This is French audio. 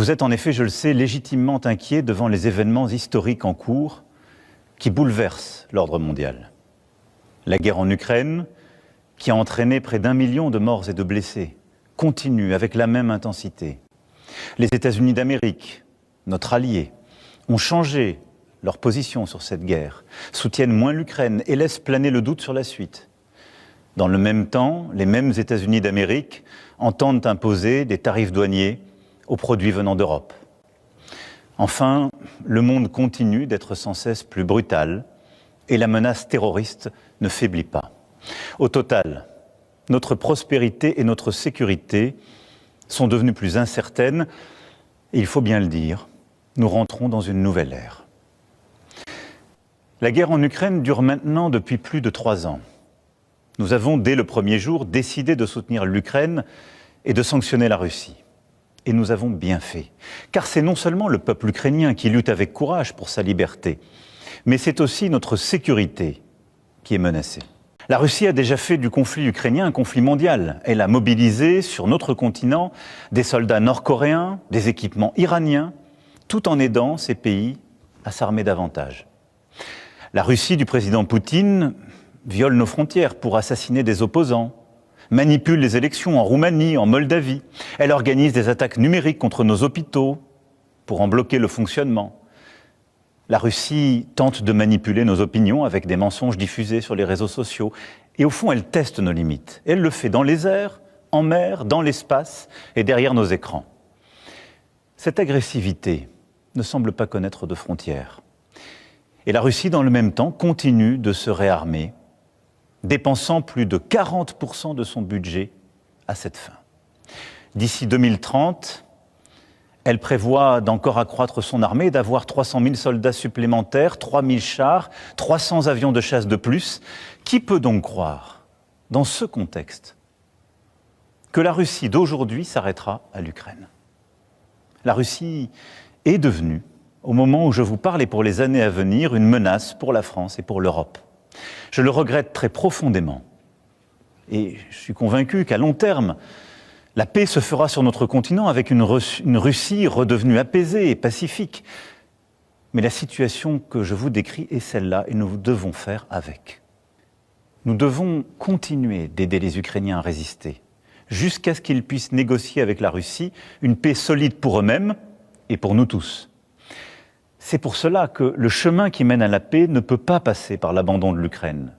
Vous êtes en effet, je le sais, légitimement inquiet devant les événements historiques en cours qui bouleversent l'ordre mondial. La guerre en Ukraine, qui a entraîné près d'1 million de morts et de blessés, continue avec la même intensité. Les États-Unis d'Amérique, notre allié, ont changé leur position sur cette guerre, soutiennent moins l'Ukraine et laissent planer le doute sur la suite. Dans le même temps, les mêmes États-Unis d'Amérique entendent imposer des tarifs douaniers aux produits venant d'Europe. Enfin, le monde continue d'être sans cesse plus brutal et la menace terroriste ne faiblit pas. Au total, notre prospérité et notre sécurité sont devenues plus incertaines et il faut bien le dire, nous rentrons dans une nouvelle ère. La guerre en Ukraine dure maintenant depuis plus de 3 ans. Nous avons, dès le premier jour, décidé de soutenir l'Ukraine et de sanctionner la Russie. Et nous avons bien fait. Car c'est non seulement le peuple ukrainien qui lutte avec courage pour sa liberté, mais c'est aussi notre sécurité qui est menacée. La Russie a déjà fait du conflit ukrainien un conflit mondial. Elle a mobilisé sur notre continent des soldats nord-coréens, des équipements iraniens, tout en aidant ces pays à s'armer davantage. La Russie du président Poutine viole nos frontières pour assassiner des opposants, manipule les élections en Roumanie, en Moldavie. Elle organise des attaques numériques contre nos hôpitaux pour en bloquer le fonctionnement. La Russie tente de manipuler nos opinions avec des mensonges diffusés sur les réseaux sociaux. Et au fond, elle teste nos limites. Elle le fait dans les airs, en mer, dans l'espace et derrière nos écrans. Cette agressivité ne semble pas connaître de frontières. Et la Russie, dans le même temps, continue de se réarmer, dépensant plus de 40% de son budget à cette fin. D'ici 2030, elle prévoit d'encore accroître son armée, d'avoir 300 000 soldats supplémentaires, 3 000 chars, 300 avions de chasse de plus. Qui peut donc croire, dans ce contexte, que la Russie d'aujourd'hui s'arrêtera à l'Ukraine? La Russie est devenue, au moment où je vous parle et pour les années à venir, une menace pour la France et pour l'Europe. Je le regrette très profondément. Et je suis convaincu qu'à long terme, la paix se fera sur notre continent avec une Russie redevenue apaisée et pacifique. Mais la situation que je vous décris est celle-là et nous devons faire avec. Nous devons continuer d'aider les Ukrainiens à résister, jusqu'à ce qu'ils puissent négocier avec la Russie une paix solide pour eux-mêmes et pour nous tous. C'est pour cela que le chemin qui mène à la paix ne peut pas passer par l'abandon de l'Ukraine.